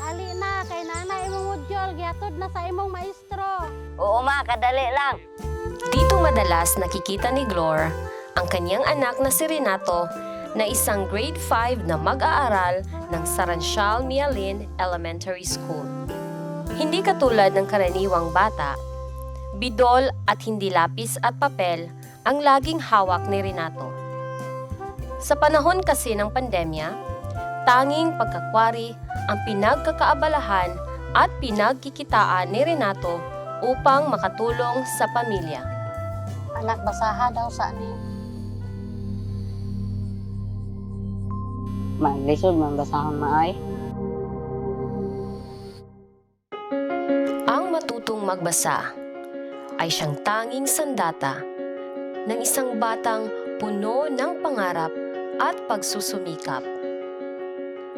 Ali na, kay nanay imong modyol, gihatod na sa imong maestro. Oo ma, kadali lang. Dito madalas nakikita ni Glor ang kanyang anak na si Renato na isang grade 5 na mag-aaral ng Saransyal Mialin Elementary School. Hindi katulad ng karaniwang bata, bidol at hindi lapis at papel ang laging hawak ni Renato. Sa panahon kasi ng pandemya, tanging pagkakwari ang pinagkakaabalahan at pinagkikitaan ni Renato upang makatulong sa pamilya. Anak, basaha daw sa ni. Maglisod, mambasahon maay. Ang matutong magbasa ay siyang tanging sandata ng isang batang puno ng pangarap at pagsusumikap.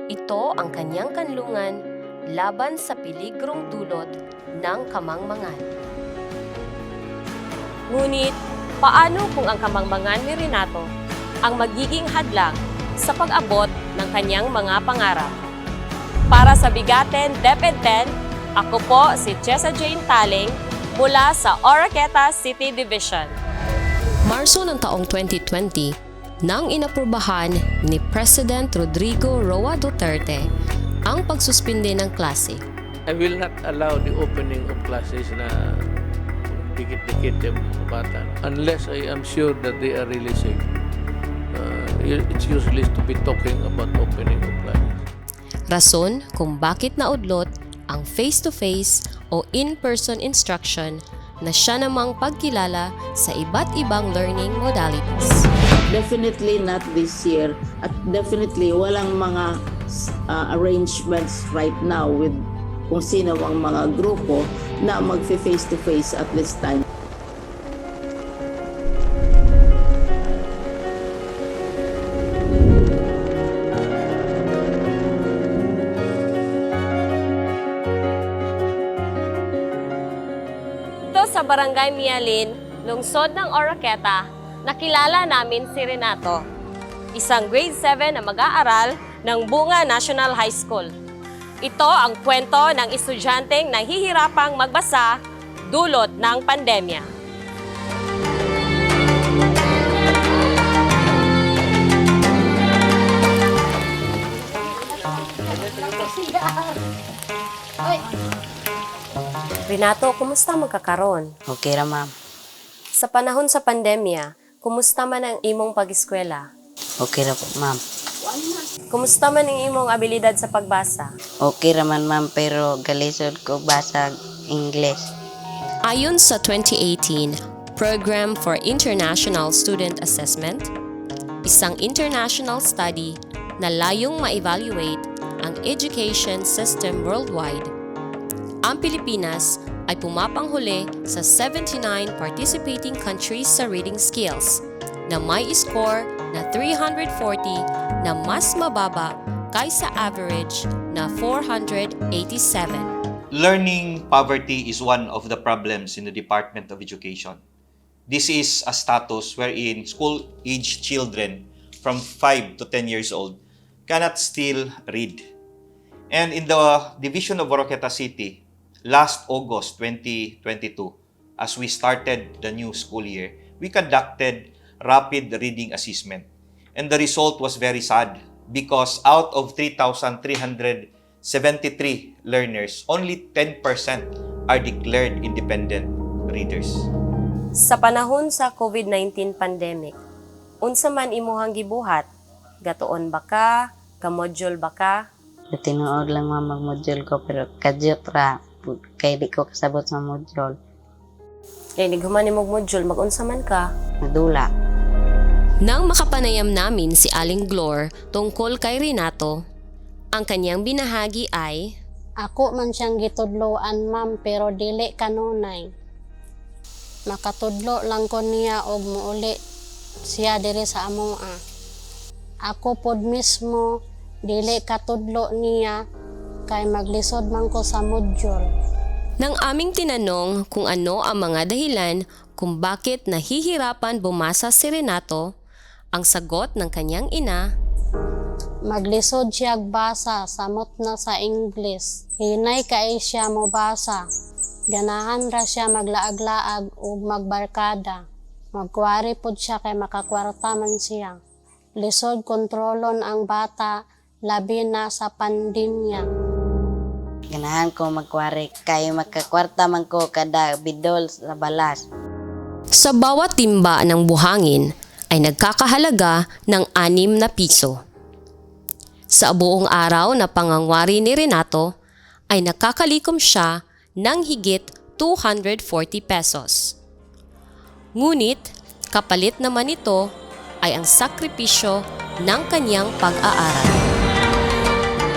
Ito ang kanyang kanlungan laban sa peligrong dulot ng kamangmangan. Ngunit, paano kung ang kamangmangan ni Renato ang magiging hadlang sa pag-abot ng kanyang mga pangarap? Para sa Bigatin DepEd 10, ako po si Chesa Jane Taling mula sa Oro City Division. Marso ng taong 2020, nang inaprubahan ni President Rodrigo Roa Duterte ang pagsuspinde ng klase. I will not allow the opening of classes na dikit-dikit yung mga bata unless I am sure that they are really safe. It's useless to be talking about opening of classes. Rason kung bakit naudlot ang face-to-face o in-person instruction na siya namang pagkilala sa iba't ibang learning modalities. Definitely not this year at definitely walang mga arrangements right now with kung sino ang mga grupo na mag-face to face at this time. Dito sa Barangay Mialin, lungsod ng Oroqueta, nakilala namin si Renato, isang grade 7 na mag-aaral ng Bunga National High School. Ito ang kwento ng estudyanteng nahihirapang magbasa dulot ng pandemya. Renato, kumusta magkakaroon? Okay ra ma'am. Sa panahon sa pandemya, kumusta man ang imong pag-eskwela? Okay ra po ma'am. Kumusta man ang imong abilidad sa pagbasa? Okay ra man ma'am pero galisod ko basag English. Ayon sa 2018 Program for International Student Assessment, isang international study na layong ma-evaluate ang education system worldwide, ang Pilipinas ay pumapanghuli sa 79 participating countries sa reading skills na may score na 340 na mas mababa kaysa average na 487. Learning poverty is one of the problems in the Department of Education. This is a status wherein school-aged children from 5 to 10 years old cannot still read. And in the division of Oroqueta City, last August 2022, as we started the new school year, we conducted rapid reading assessment. And the result was very sad because out of 3,373 learners, only 10% are declared independent readers. Sa panahon sa COVID-19 pandemic, unsa man imuhang gibuhat? Gatuon ba ka? Kamodule ba ka? Tinuod lang ma'am mag-module ko pero kadyot ra. Kaya di ko kasabot sa module. Kaya di human ni module, mag-unsa man ka? Nadula. Nang makapanayam namin si Aling Glor tungkol kay Renato, ang kanyang binahagi ay, Ako man siyang gitudloan, ma'am, pero dili kanunay. Makatudlo lang ko niya og muuli siya diri sa amoa. Ako pod mismo dili katudlo niya kay maglisod man ko sa module. nang aming tinanong kung ano ang mga dahilan kung bakit nahihirapan bumasa si Renato, ang sagot ng kanyang ina, Maglisod siya basa, samot na sa English. Hinay kay siya mo basa. Ganahan ra siya maglaag-laag ug magbarkada. Magkuwari pod siya kay makakwarta man siya. Lisod kontrolon ang bata, labi na sa pandemya. Ganahan ko magkwari kay makakwarta man ko kada bidol sa balas. Sa bawat timba ng buhangin ay nagkakahalaga ng 6 na piso. Sa buong araw na pangangwari ni Renato ay nakakalikom siya ng higit 240 pesos. Ngunit kapalit naman ito ay ang sakripisyo ng kanyang pag-aaral.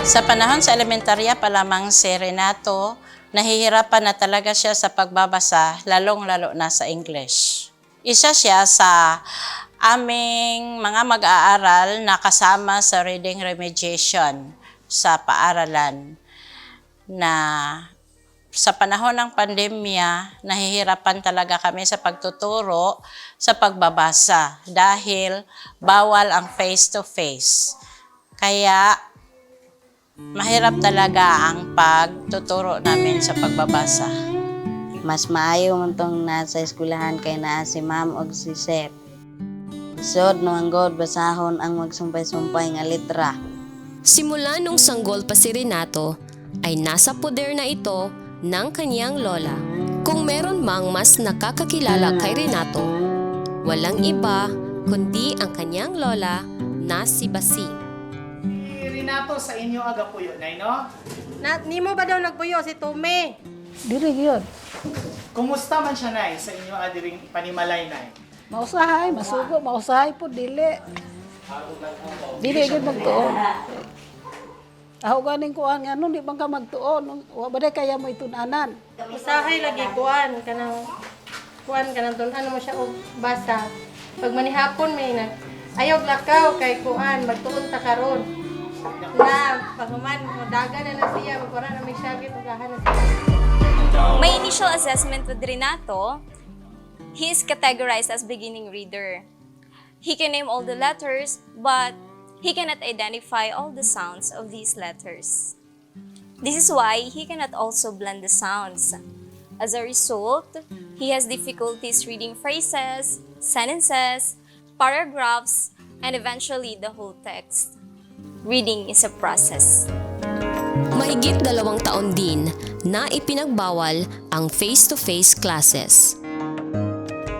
Sa panahon sa elementarya pa lamang si Renato, nahihirapan na talaga siya sa pagbabasa, lalong-lalo na sa English. Isa siya sa aming mga mag-aaral na kasama sa reading remediation sa paaralan na sa panahon ng pandemya, nahihirapan talaga kami sa pagtuturo sa pagbabasa dahil bawal ang face-to-face. Kaya mahirap talaga ang pagtuturo namin sa pagbabasa. Mas maayo man tong nasa eskwelahan kay naa si ma'am og si sir. Sod no ang god basahon ang magsumpay-sumpay nga letra. Simula nung sanggol pa si Renato, ay nasa poder na ito ng kanyang lola. Kung meron mang mas nakakakilala kay Renato, walang iba kundi ang kanyang lola na si Basing. Renato sa inyo aga po yun, Nay, no? Nimo ba daw nagpuyo si Tome? Dili yun. Kumusta man siya, Nay, sa inyo adiring panimalay, Nay? Mausahay, masugo, mausahay po, dili. Dili gid magtuon. Ako ganing kuan nga di bang ka magtuon, wa ba kaya mo itunanan. Usahay lagi kuan kanang tunan mo siya og basa. Pag manihapon may nag ayog lakaw kay kuan magtuon ta karon. Na paghuman mo dagan na siya magkura na may syagit ug gahan na siya. My initial assessment with Renato, he is categorized as beginning reader. He can name all the letters, but he cannot identify all the sounds of these letters. This is why he cannot also blend the sounds. As a result, he has difficulties reading phrases, sentences, paragraphs, and eventually the whole text. Reading is a process. Mahigit 2 taon din na ipinagbawal ang face-to-face classes.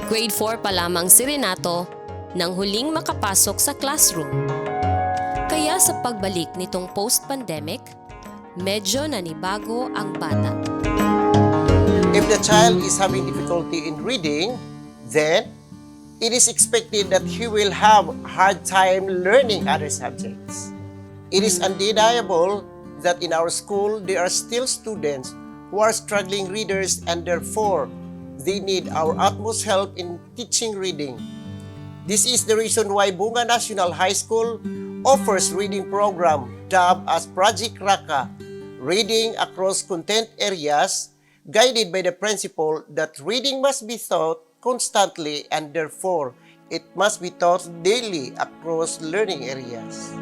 Grade 4 pa lamang si Renato nang huling makapasok sa classroom. Kaya sa pagbalik nitong post-pandemic, medyo nanibago ang bata. If the child is having difficulty in reading, then it is expected that he will have hard time learning other subjects. It is undeniable that in our school, there are still students who are struggling readers and therefore they need our utmost help in teaching reading. This is the reason why Bunga National High School offers reading program dubbed as Project Raka, reading across content areas, guided by the principle that reading must be taught constantly and therefore it must be taught daily across learning areas.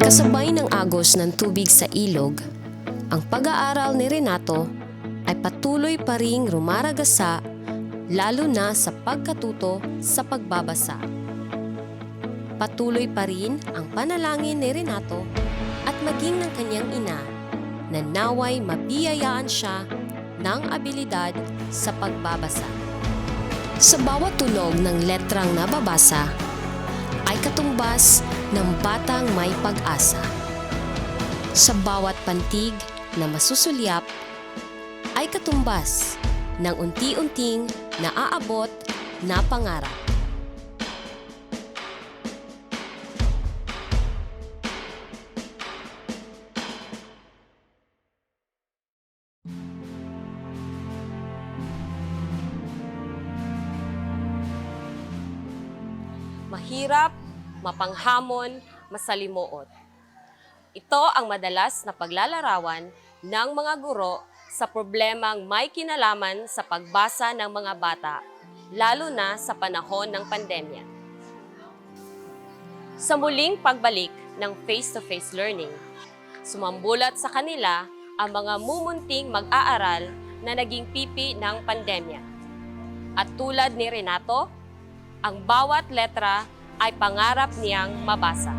Kasabay ng agos ng tubig sa ilog, ang pag-aaral ni Renato ay patuloy pa ring rumaragasa lalo na sa pagkatuto sa pagbabasa. Patuloy pa rin ang panalangin ni Renato at maging ng kanyang ina na naway mabiyayaan siya ng abilidad sa pagbabasa. Sa bawat tunog ng letrang nababasa ay katumbas ng batang may pag-asa. Sa bawat pantig na masusulyap ay katumbas ng unti-unting naaabot na pangarap. Mahirap, mapanghamon, masalimuot. Ito ang madalas na paglalarawan ng mga guro sa problemang may kinalaman sa pagbasa ng mga bata, lalo na sa panahon ng pandemya. Sa muling pagbalik ng face-to-face learning. Sumambulat sa kanila ang mga mumunting mag-aaral na naging pipi ng pandemya. At tulad ni Renato, ang bawat letra ay pangarap niyang mabasa.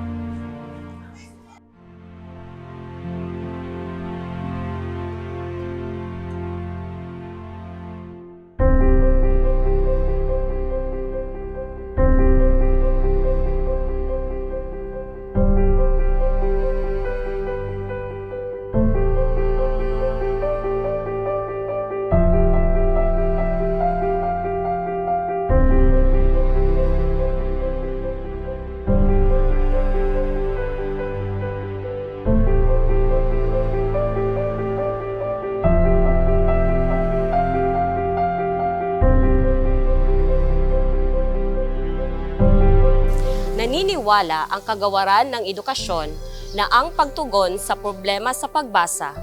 Naniniwala ang kagawaran ng edukasyon na ang pagtugon sa problema sa pagbasa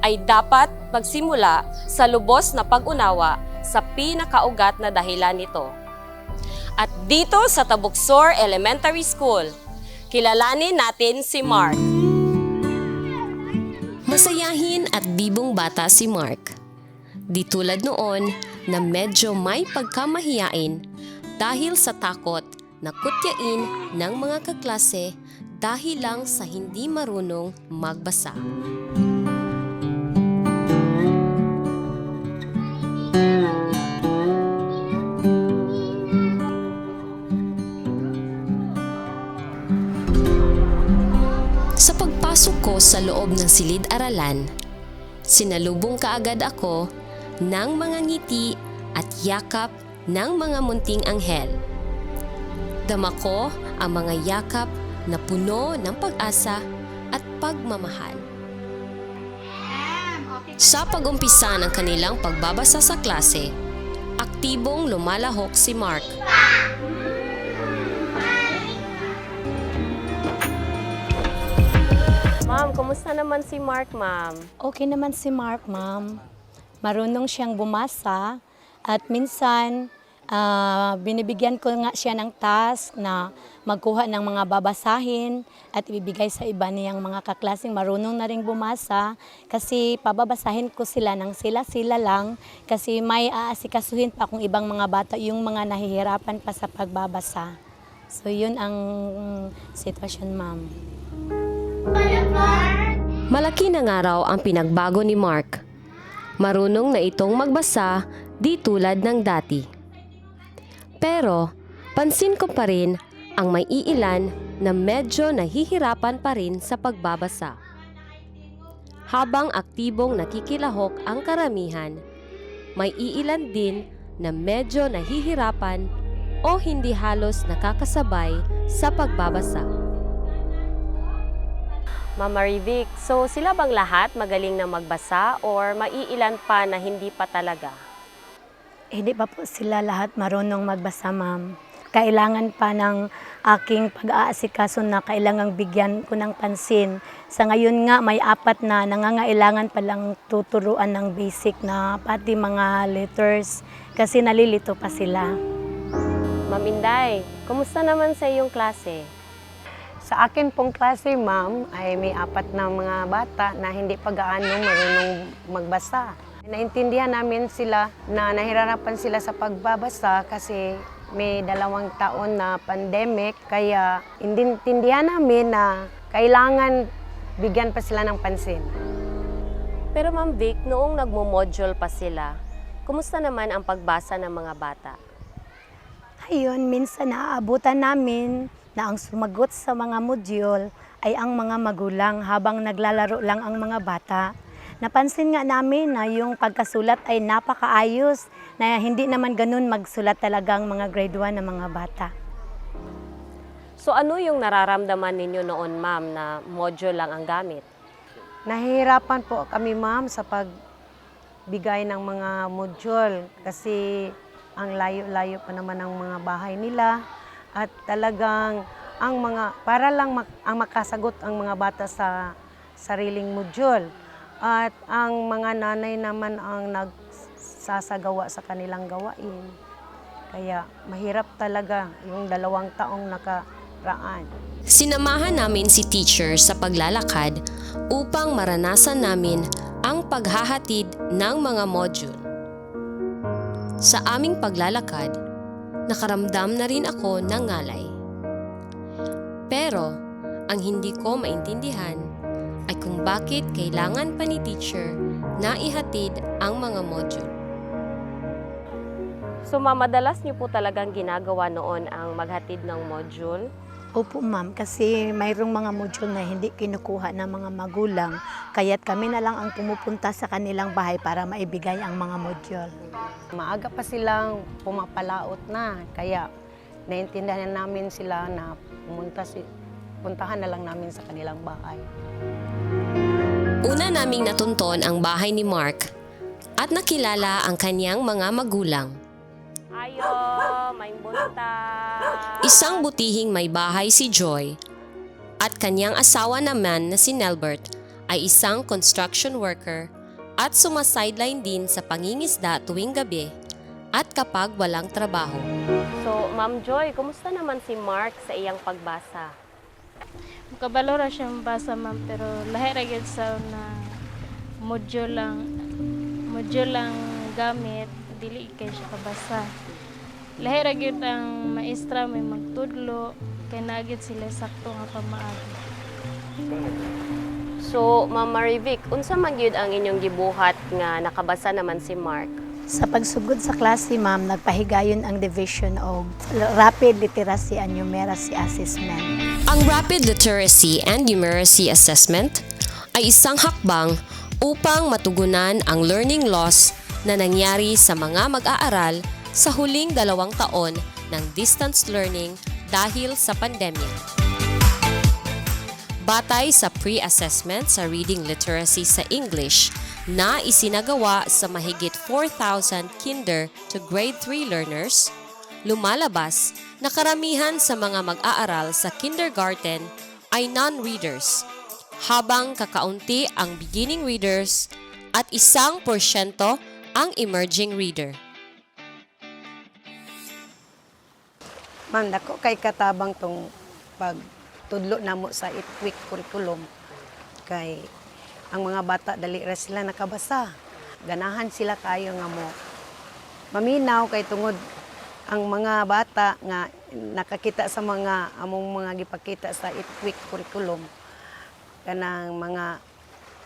ay dapat magsimula sa lubos na pag-unawa sa pinakaugat na dahilan nito. At dito sa Tabuksor Elementary School, kilalanin natin si Mark. Masayahin at bibong bata si Mark. Di tulad noon na medyo may pagkamahiyain dahil sa takot na kutyain ng mga kaklase dahil lang sa hindi marunong magbasa. Sa pagpasok ko sa loob ng silid-aralan, sinalubong kaagad ako ng mga ngiti at yakap ng mga munting anghel. Dama ko ang mga yakap na puno ng pag-asa at pagmamahal. Sa pag-umpisa ng kanilang pagbabasa sa klase, aktibong lumalahok si Mark. Ma'am, kumusta naman si Mark, ma'am? Okay naman si Mark, ma'am. Marunong siyang bumasa at minsan binibigyan ko nga siya ng task na magkuha ng mga babasahin at ibibigay sa iba niyang mga kaklaseng marunong na ring bumasa kasi pababasahin ko sila ng sila-sila lang kasi may aasikasuhin pa akong ibang mga bata yung mga nahihirapan pa sa pagbabasa. So yun ang sitwasyon, ma'am. Malaki na nga raw ang pinagbago ni Mark. Marunong na itong magbasa di tulad ng dati. Pero pansin ko pa rin ang may iilan na medyo nahihirapan pa rin sa pagbabasa. Habang aktibong nakikilahok ang karamihan, may iilan din na medyo nahihirapan o hindi halos nakakasabay sa pagbabasa. Mama Rivic, so sila bang lahat magaling na magbasa or maiilan pa na hindi pa talaga? Hindi pa po sila lahat marunong magbasa, ma'am. Kailangan pa ng aking pag-aasikaso na kailangang bigyan ko ng pansin. Sa ngayon nga, may 4 na nangangailangan pa lang tuturuan ng basic na pati mga letters kasi nalilito pa sila. Ma'am Inday, kumusta naman sa iyong klase? Sa akin pong klase, ma'am, ay may 4 na mga bata na hindi pa gaano marunong magbasa. Naintindihan namin sila na nahihirapan sila sa pagbabasa kasi may 2 taon na pandemic, kaya intindihan namin na kailangan bigyan pa sila ng pansin. Pero Ma'am Vic, noong nagmo-module pa sila, kumusta naman ang pagbasa ng mga bata? Ayun, minsan naaabutan namin na ang sumagot sa mga module ay ang mga magulang habang naglalaro lang ang mga bata. Napansin nga namin na yung pagkasulat ay napakaayos, na hindi naman ganun magsulat talagang mga grade 1 na mga bata. So ano yung nararamdaman ninyo noon, ma'am, na module lang ang gamit? Nahihirapan po kami, ma'am, sa pagbigay ng mga module kasi ang layo-layo pa naman ang mga bahay nila at talagang ang mga para lang ang makasagot ang mga bata sa sariling module. At ang mga nanay naman ang nagsasagawa sa kanilang gawain. Kaya mahirap talaga yung 2 taong raan. Sinamahan namin si teacher sa paglalakad upang maranasan namin ang paghahatid ng mga module. Sa aming paglalakad, nakaramdam na rin ako ng ngalay. Pero ang hindi ko maintindihan ay kung bakit kailangan pa ni teacher na ihatid ang mga module. So madalas niyo po talagang ginagawa noon ang maghatid ng module? Opo ma'am, kasi mayroong mga module na hindi kinukuha ng mga magulang, kaya't kami na lang ang pumupunta sa kanilang bahay para maibigay ang mga module. Maaga pa silang pumapalaot na, kaya naintindihan namin sila na puntahan na lang namin sa kanilang bahay. Una naming natunton ang bahay ni Mark at nakilala ang kanyang mga magulang. Ayo, may bunta. Isang butihing may bahay si Joy at kanyang asawa naman na si Nelbert ay isang construction worker at sumasideline din sa pangingisda tuwing gabi at kapag walang trabaho. So, Ma'am Joy, kumusta naman si Mark sa iyang pagbasa? Mukabalo ra siya mabasa ma'am, pero lahi ra gyud sa na module lang gamit, dili kay siya kabasa. Lahi ra gyud ang maestra may magtudlo kay naagid sila sakto nga pamaagi. So, Ma'am Marivic, unsa man gyud ang inyong gibuhat nga nakabasa naman si Mark? Sa pagsugod sa klase, ma'am, nagpahigayon ang Division of Rapid Literacy and Numeracy Assessment. Ang Rapid Literacy and Numeracy Assessment ay isang hakbang upang matugunan ang learning loss na nangyari sa mga mag-aaral sa huling 2 taon ng distance learning dahil sa pandemya. Batay sa pre-assessment sa reading literacy sa English na isinagawa sa mahigit 4,000 kinder to grade 3 learners, lumalabas na karamihan sa mga mag-aaral sa kindergarten ay non-readers, habang kakaunti ang beginning readers at 1% ang emerging reader. Ma'am, dako kay katabang tong pagtudlo namo sa 8-week curriculum. Kay ang mga bata dali ra sila nakabasa. Ganahan sila kayo nga mo maminaw kay tungod ang mga bata nga nakakita sa mga among mga gipakita sa 8-week curriculum. Kanang mga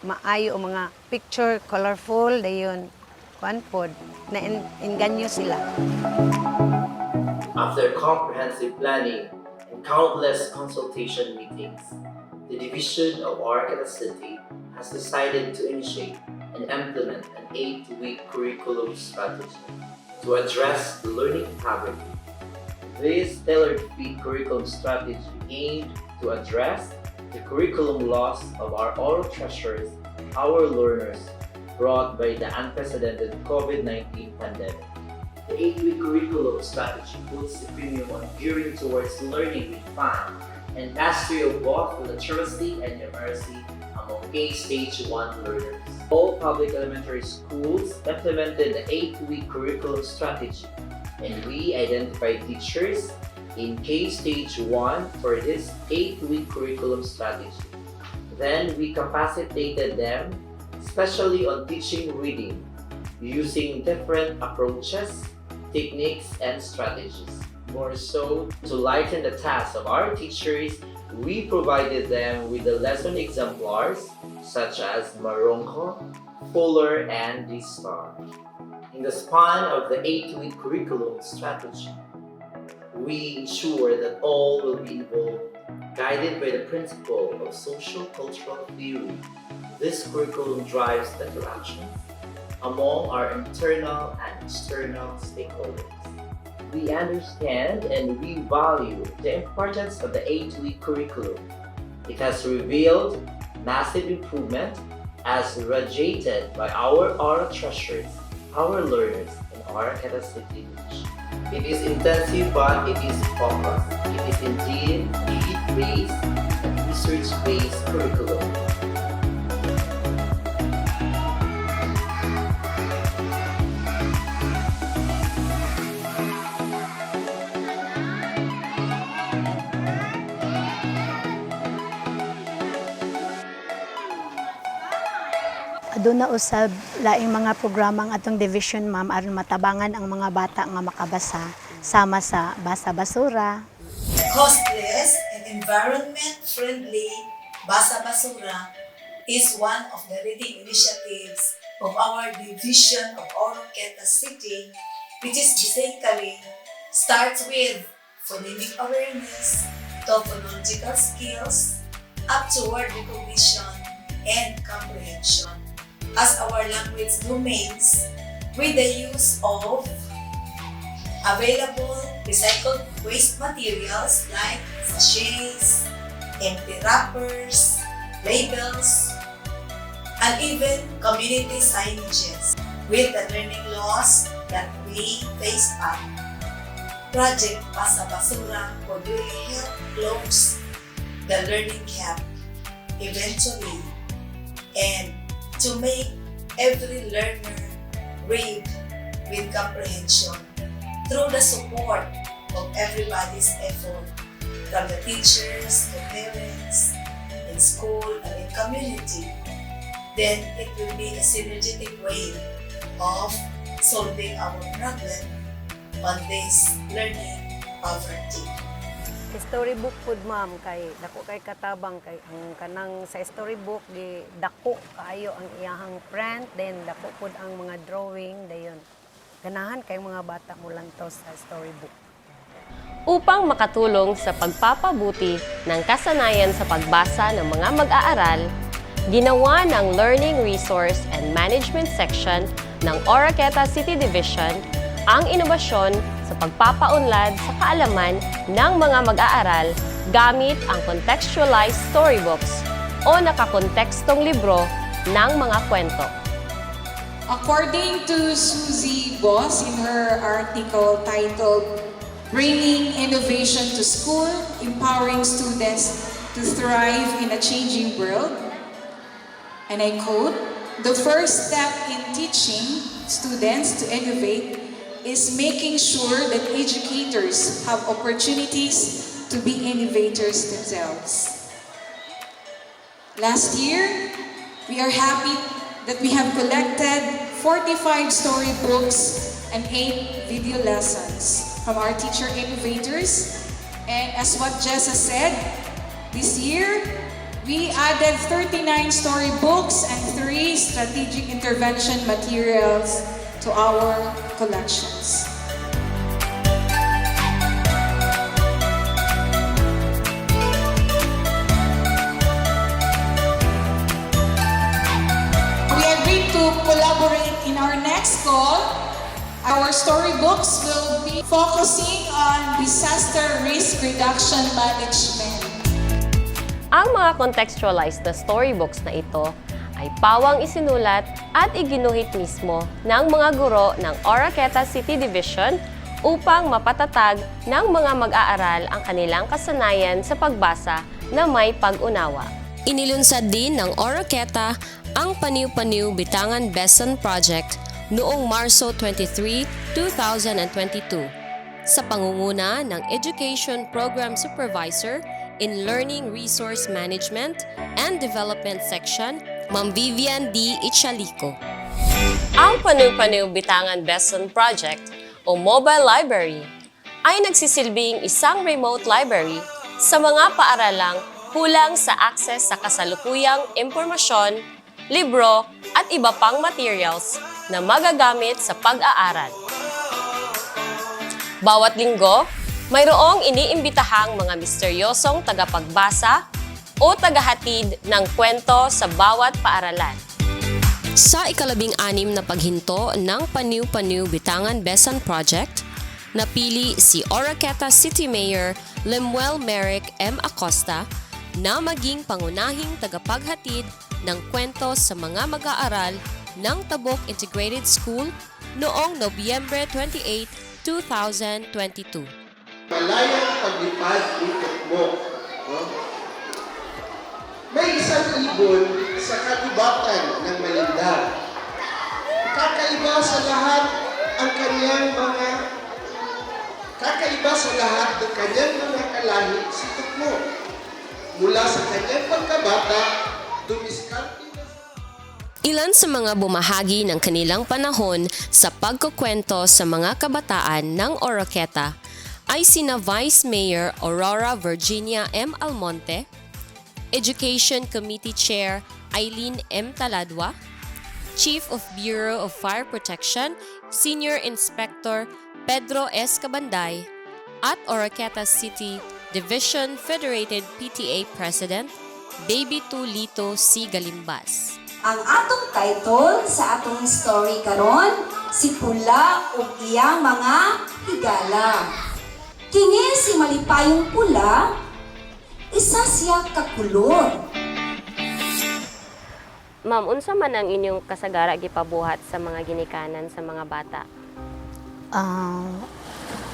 maayo o mga picture, colorful, dayon pod na inganyo sila. After comprehensive planning and countless consultation meetings, the Division of Arcata City has decided to initiate and implement an 8-week curriculum strategy to address the learning poverty. This tailored-fit curriculum strategy aimed to address the curriculum loss of our Oro Treasures, our learners, brought by the unprecedented COVID-19 pandemic. The 8-week curriculum strategy puts the premium on gearing towards learning with fun and mastery of both literacy and numeracy among K-Stage 1 learners. All public elementary schools implemented the 8-week curriculum strategy, and we identified teachers in K-Stage 1 for this 8-week curriculum strategy. Then we capacitated them, especially on teaching reading, using different approaches, techniques, and strategies. More so, to lighten the task of our teachers, we provided them with the lesson exemplars such as Marongko, Fuller, and the Star. In the span of the 8-week curriculum strategy, we ensure that all will be involved, guided by the principle of social-cultural theory. This curriculum drives interaction among our internal and external stakeholders. We understand and we value the importance of the 8-week curriculum. It has revealed massive improvement as radiated by our Oro Treasures, our learners, and our Arcata City Division. It is intensive, but it is focused. It is indeed need-based and research-based curriculum. Doon na usab laing mga programa ang atong division ma'am aron matabangan ang mga bata nga makabasa sama sa Basa Basura. Costless and environment-friendly Basa Basura is one of the reading initiatives of our division of Oro City, which is basically starts with phonemic awareness, to phonological skills, up to word recognition and comprehension as our language domains with the use of available recycled waste materials like sachets, empty wrappers, labels, and even community signages. With the learning loss that we face up, Project Basa Basura would really help close the learning gap eventually and to make every learner read with comprehension through the support of everybody's effort, from the teachers to parents, in school and in community, then it will be a synergetic way of solving our problem on this learning poverty. Storybook pud ma'am kay dako kay katabang kay ang kanang sa storybook di dako kaayo ang iyahang print then dako pud ang mga drawing dayon. Ganahan kay mga bata mo lang to sa storybook. Upang makatulong sa pagpapabuti ng kasanayan sa pagbasa ng mga mag-aaral, ginawa ng Learning Resource and Management Section ng Oro City Division ang inobasyon sa pagpapaunlad sa kaalaman ng mga mag-aaral gamit ang contextualized storybooks o nakakontekstong libro ng mga kwento. According to Susie Boss in her article titled Bringing Innovation to School, Empowering Students to Thrive in a Changing World, and I quote, "The first step in teaching students to innovate is making sure that educators have opportunities to be innovators themselves." Last year, we are happy that we have collected 45 storybooks and 8 video lessons from our teacher innovators. And as what Jessa said, this year, we added 39 storybooks and 3 strategic intervention materials to our collections. We agreed to collaborate in our next call. Our storybooks will be focusing on disaster risk reduction management. Ang mga contextualized na storybooks na ito ay pawang isinulat at iginuhit mismo ng mga guro ng Oro City Division upang mapatatag ng mga mag-aaral ang kanilang kasanayan sa pagbasa na may pag-unawa. Inilunsad din ng Oro ang Paniw-Paniw Bitangan Besan Project noong Marso 23, 2022 sa pangunguna ng Education Program Supervisor in Learning Resource Management and Development Section, Ma'am Vivian D. Ichalico. Ang Paniw-Paniw Bitangan Besan Project o Mobile Library ay nagsisilbing isang remote library sa mga paaralang kulang sa akses sa kasalukuyang impormasyon, libro at iba pang materials na magagamit sa pag-aaral. Bawat linggo, mayroong iniimbitahang mga misteryosong tagapagbasa o tagahatid ng kwento sa bawat paaralan. Sa ika-16 na paghinto ng Paniw-Paniw Bitangan Besan Project, napili si Oro City Mayor Lemuel Merrick M. Acosta na maging pangunahing tagapaghatid ng kwento sa mga mag-aaral ng Tabok Integrated School noong Nobyembre 28, 2022. Malayang paglipad ni Tukmo. May isang ibon sa katubatan ng Malinda. Kakaiba sa lahat ang kanyang mga kalahi si Tukmo. Mula sa kanyang pagkabata, dumiskarte na. Ilan sa mga bumahagi ng kanilang panahon sa pagkukwento sa mga kabataan ng Oroqueta ay sina Vice Mayor Aurora Virginia M. Almonte, Education Committee Chair Eileen M. Taladwa, Chief of Bureau of Fire Protection Senior Inspector Pedro S. Cabanday, at Oroqueta City Division Federated PTA President Baby Tulito C. Galimbas. Ang atong title sa atong story karon si Pula ug iyang mga higala. Kini si Malipayong Pula, isa siya ka kulor. Ma'am, unsa man ang inyong kasagara gipabuhat sa mga ginikanan sa mga bata?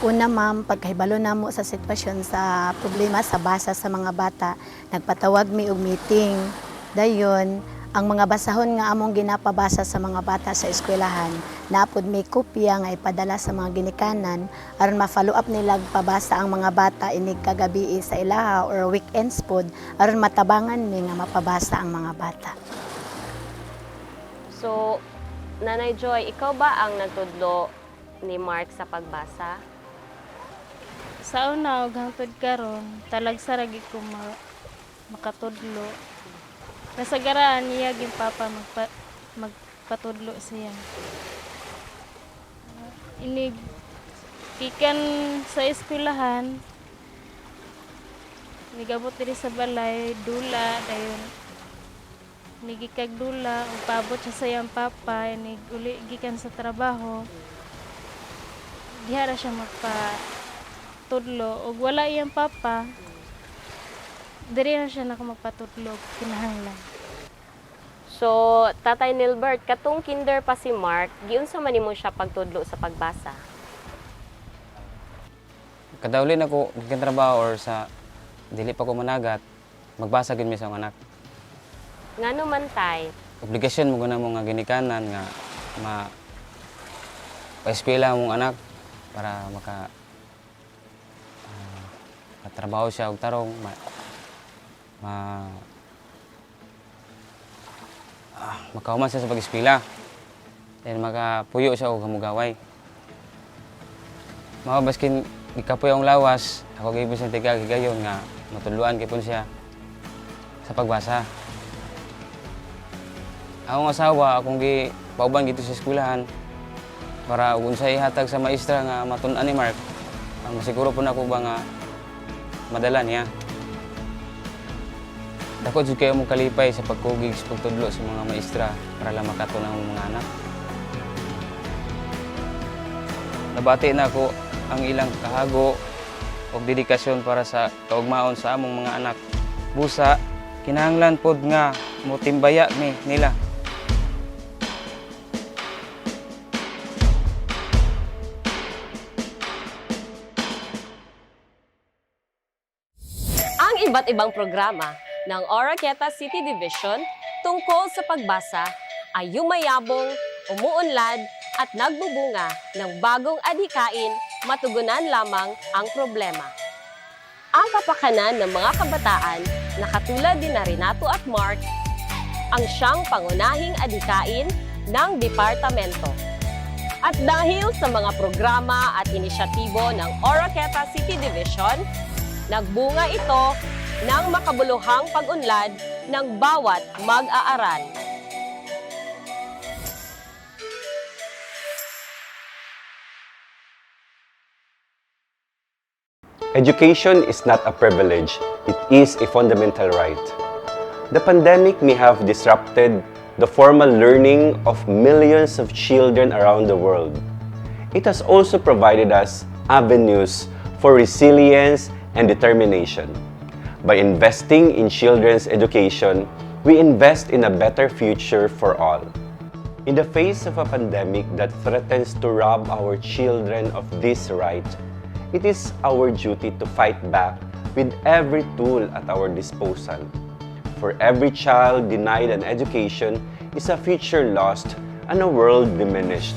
Una ma'am, pagkahibalo namo sa sitwasyon sa problema sa basa sa mga bata, nagpatawag mi og meeting. Dayon, ang mga basahon nga among ginapabasa sa mga bata sa eskwelahan, naapod may kopya nga ipadala sa mga ginikanan aron ma-follow up nila pabasa ang mga bata inig kagabi sa ilaha or weekends pod aron matabangan mi nga mapabasa ang mga bata. So, Nanay Joy, ikaw ba ang nagtudlo ni Mark sa pagbasa? Sa una, ug hangtod karon, talagsa ra gid ko makatudlo. Kasagaraan niya yung papa magpatudlo siya. Inig ikan sa eskwelahan, nigabot diri sa balay, dula, dayon nigikag dula, ug paabot siya sa iyang papa, inig uli gikan sa trabaho. Diha ra siya magpatudlo, ug wala iyang papa, diri na siya magpatudlo, kinahanglan. So, Tatay Nilbert, katong kinder pa si Mark, giunsa man nimo siya pagtudlo sa pagbasa? Kadawlin ako nagtrabaho or sa dili pa ko managat, magbasa gid mi sa akong anak. Ngano man tay? Obligasyon mo guna mo nga ginikanan nga pa-eskwela mong anak para makatrabaho siya og tarong makahuman siya sa pag-eskwela. Then makapuyo siya og hamugaway. Baskin ikapuyo ang lawas, ako gibon sa tigag higayon nga matuluan kay siya sa pagbasa. Akong asawa, akong pauban gito sa eskwelahan para kung sa ihatag sa maestra nga matun-an ni Mark, ang siguro po na ko ba nga madala niya. Dako jud kayo mong kalipay sa pagkugig sa pagtudlo sa mga maestra para lang makatun ang mga anak. Nabati na ako ang ilang kahago o dedikasyon para sa kaugmaon sa among mga anak. Busa, kinahanglan pod nga motimbaya mi nila. Ang iba't ibang programa ng Oroqueta City Division tungkol sa pagbasa ay yumayabong, umuunlad at nagbubunga ng bagong adhikain matugunan lamang ang problema. Ang kapakanan ng mga kabataan na katulad ni Renato at Mark ang siyang pangunahing adhikain ng departamento. At dahil sa mga programa at inisyatibo ng Oroqueta City Division, nagbunga ito ng makabuluhang pag-unlad ng bawat mag-aaral. Education is not a privilege, it is a fundamental right. The pandemic may have disrupted the formal learning of millions of children around the world. It has also provided us avenues for resilience and determination. By investing in children's education, we invest in a better future for all. In the face of a pandemic that threatens to rob our children of this right, it is our duty to fight back with every tool at our disposal. For every child denied an education is a future lost and a world diminished.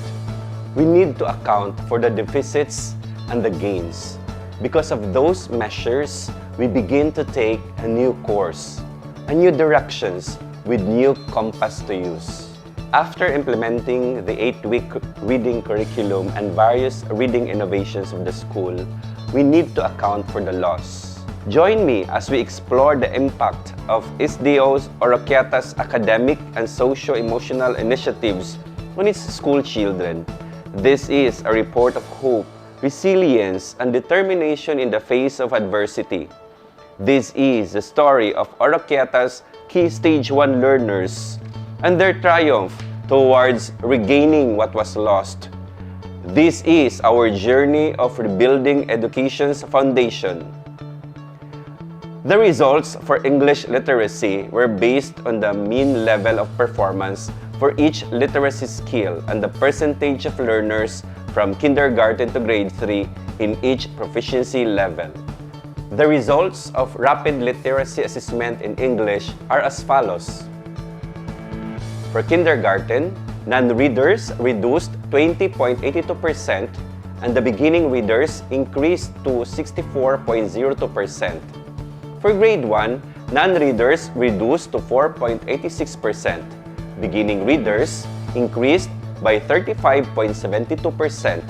We need to account for the deficits and the gains. Because of those measures, we begin to take a new course, a new directions with new compass to use. After implementing the 8-week reading curriculum and various reading innovations of the school, we need to account for the loss. Join me as we explore the impact of SDO's Oroquieta's academic and socio-emotional initiatives on its school children. This is a report of hope, resilience, and determination in the face of adversity. This is the story of Oroquieta's Key Stage 1 learners and their triumph towards regaining what was lost. This is our journey of rebuilding education's foundation. The results for English literacy were based on the mean level of performance for each literacy skill and the percentage of learners from kindergarten to grade 3 in each proficiency level. The results of rapid literacy assessment in English are as follows. For kindergarten, non-readers reduced 20.82% and the beginning readers increased to 64.02%. For grade 1, non-readers reduced to 4.86%. Beginning readers increased by 35.72%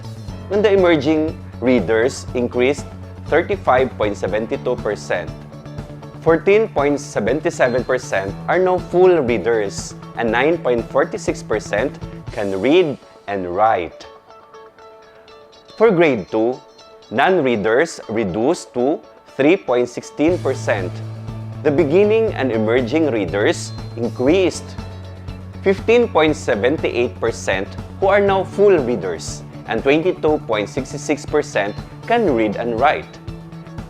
and the emerging readers increased 35.72%. 14.77% are now full readers and 9.46% can read and write. For grade 2, non-readers reduced to 3.16%. The beginning and emerging readers increased 15.78% who are now full readers and 22.66% can read and write.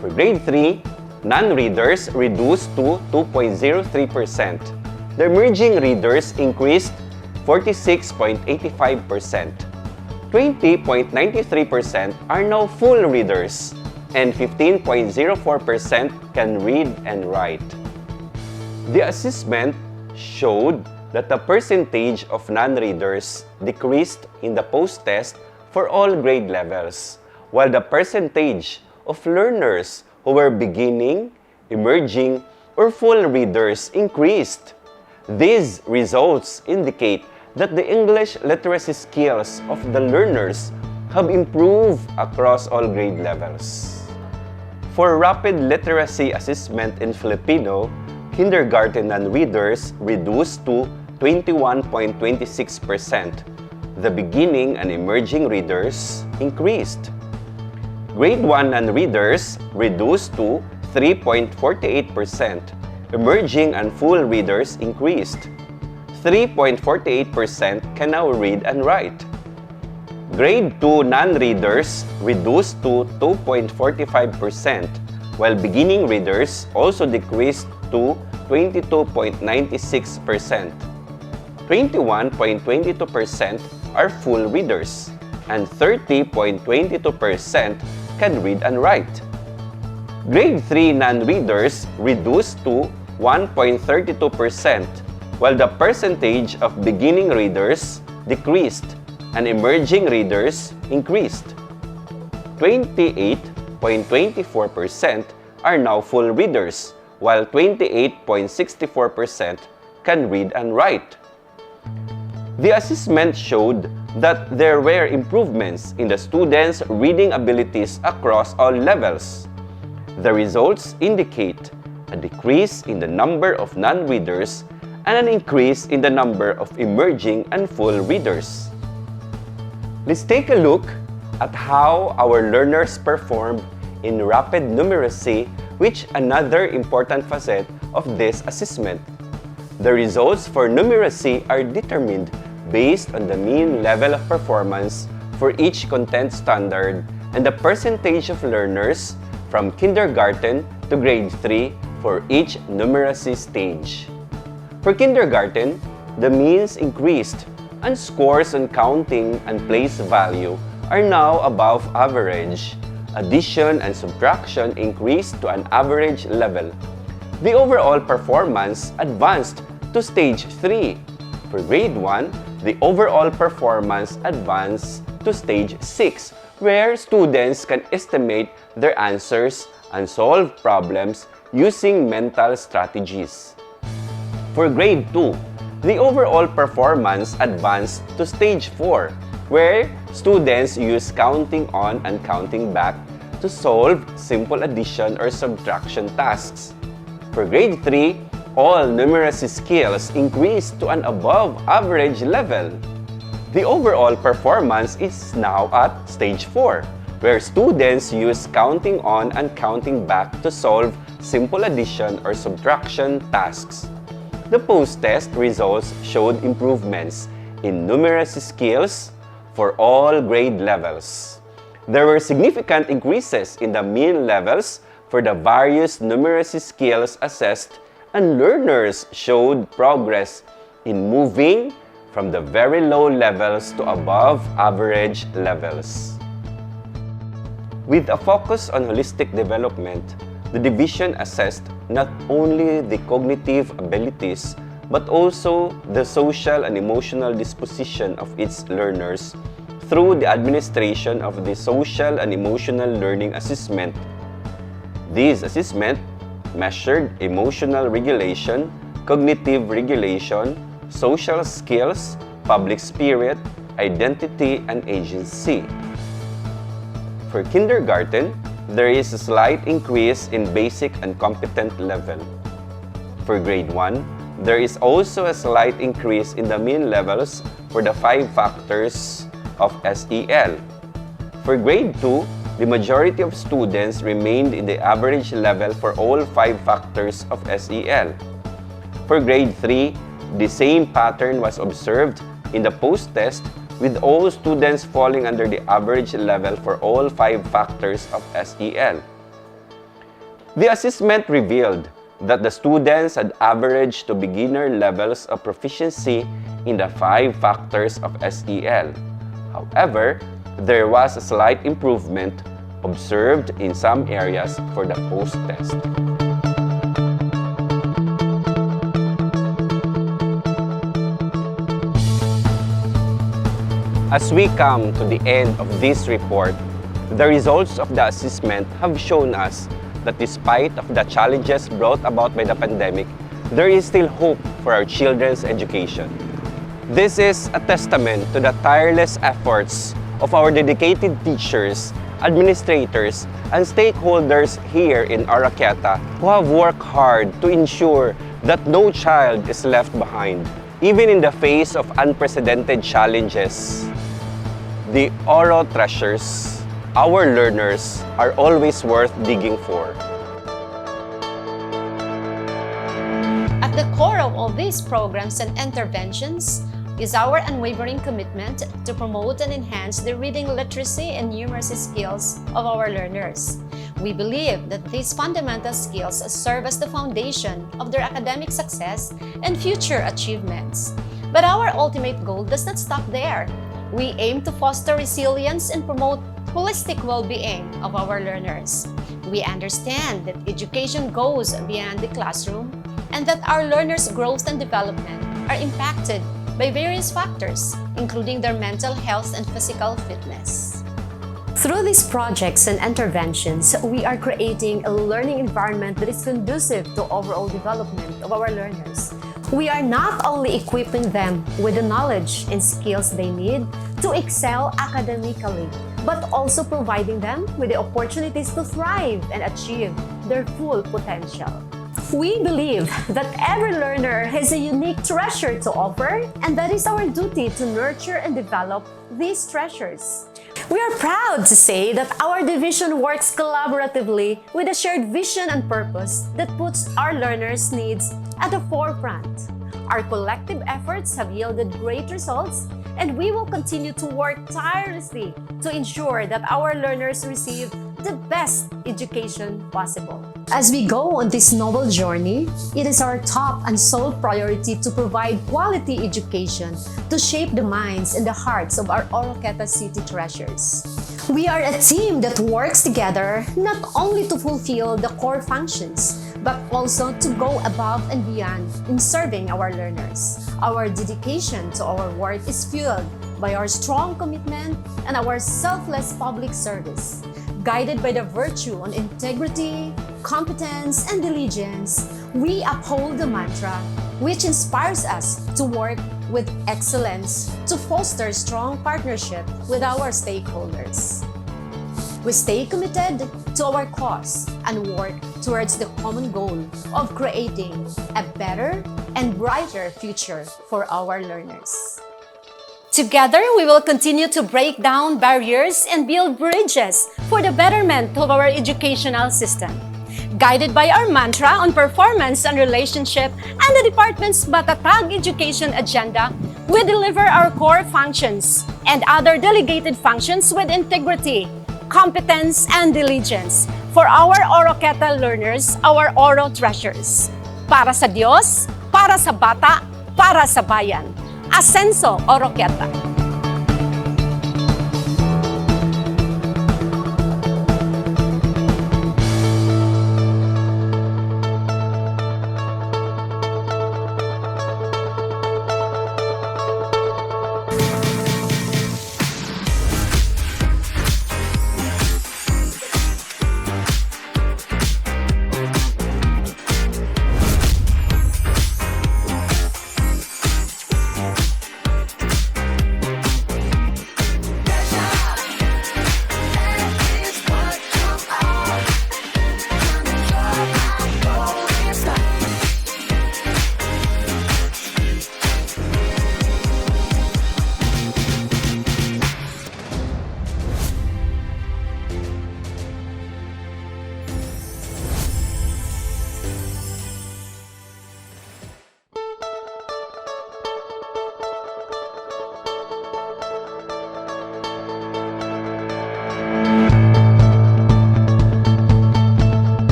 For grade 3, non-readers reduced to 2.03%. The emerging readers increased 46.85%. 20.93% are now full readers and 15.04% can read and write. The assessment showed that the percentage of non-readers decreased in the post-test for all grade levels, while the percentage of learners who were beginning, emerging, or full readers increased. These results indicate that the English literacy skills of the learners have improved across all grade levels. For rapid literacy assessment in Filipino, kindergarten non-readers reduced to 21.26%. The beginning and emerging readers increased. Grade 1 non-readers reduced to 3.48%. Emerging and full readers increased. 3.48% can now read and write. Grade 2 non-readers reduced to 2.45%, while beginning readers also decreased to 22.96%. 21.22% are full readers, and 30.22% can read and write. Grade 3 non-readers reduced to 1.32%, while the percentage of beginning readers decreased and emerging readers increased. 28.24% are now full readers, while 28.64% can read and write. The assessment showed that there were improvements in the students' reading abilities across all levels. The results indicate a decrease in the number of non-readers and an increase in the number of emerging and full readers. Let's take a look at how our learners performed in rapid numeracy, which is another important facet of this assessment. The results for numeracy are determined based on the mean level of performance for each content standard and the percentage of learners from kindergarten to grade 3 for each numeracy stage. For kindergarten, the means increased and scores on counting and place value are now above average. Addition and subtraction increased to an average level. The overall performance advanced to stage 3. For grade 1, the overall performance advanced to stage 6, where students can estimate their answers and solve problems using mental strategies. For grade 2, the overall performance advanced to stage 4, where students use counting on and counting back to solve simple addition or subtraction tasks. For grade 3, all numeracy skills increased to an above average level. The overall performance is now at stage 4, where students use counting on and counting back to solve simple addition or subtraction tasks. The post-test results showed improvements in numeracy skills for all grade levels. There were significant increases in the mean levels for the various numeracy skills assessed, and learners showed progress in moving from the very low levels to above average levels. With a focus on holistic development, the division assessed not only the cognitive abilities but also the social and emotional disposition of its learners through the administration of the Social and Emotional Learning Assessment. This assessment measured emotional regulation, cognitive regulation, social skills, public spirit, identity, and agency. For kindergarten, there is a slight increase in basic and competent level. For grade 1, there is also a slight increase in the mean levels for the 5 factors of SEL. For grade 2, the majority of students remained in the average level for all 5 factors of SEL. For grade 3, the same pattern was observed in the post-test, with all students falling under the average level for all 5 factors of SEL. The assessment revealed that the students had average to beginner levels of proficiency in the 5 factors of SEL. However, there was a slight improvement observed in some areas for the post-test. As we come to the end of this report, the results of the assessment have shown us that despite of the challenges brought about by the pandemic, there is still hope for our children's education. This is a testament to the tireless efforts of our dedicated teachers, administrators, and stakeholders here in Araqueta who have worked hard to ensure that no child is left behind, even in the face of unprecedented challenges. The Oro Treasures, our learners, are always worth digging for. At the core of all these programs and interventions is our unwavering commitment to promote and enhance the reading literacy and numeracy skills of our learners. We believe that these fundamental skills serve as the foundation of their academic success and future achievements. But our ultimate goal does not stop there. We aim to foster resilience and promote holistic well-being of our learners. We understand that education goes beyond the classroom and that our learners' growth and development are impacted by various factors, including their mental health and physical fitness. Through these projects and interventions, we are creating a learning environment that is conducive to overall development of our learners. We are not only equipping them with the knowledge and skills they need to excel academically, but also providing them with the opportunities to thrive and achieve their full potential. We believe that every learner has a unique treasure to offer, and that is our duty to nurture and develop these treasures. We are proud to say that our division works collaboratively with a shared vision and purpose that puts our learners' needs at the forefront. Our collective efforts have yielded great results, and we will continue to work tirelessly to ensure that our learners receive the best education possible. As we go on this noble journey, it is our top and sole priority to provide quality education to shape the minds and the hearts of our Araqueta City treasures. We are a team that works together not only to fulfill the core functions, but also to go above and beyond in serving our learners. Our dedication to our work is fueled by our strong commitment and our selfless public service. Guided by the virtue on integrity, competence, and diligence, we uphold the mantra, which inspires us to work with excellence to foster strong partnership with our stakeholders. We stay committed to our cause and work towards the common goal of creating a better and brighter future for our learners. Together, we will continue to break down barriers and build bridges for the betterment of our educational system. Guided by our mantra on performance and relationship and the department's Matatag Education Agenda, we deliver our core functions and other delegated functions with integrity, competence, and diligence for our Oroqueta learners, our Oro Treasures. Para sa Diyos, para sa bata, para sa bayan. Ascenso Oroqueta.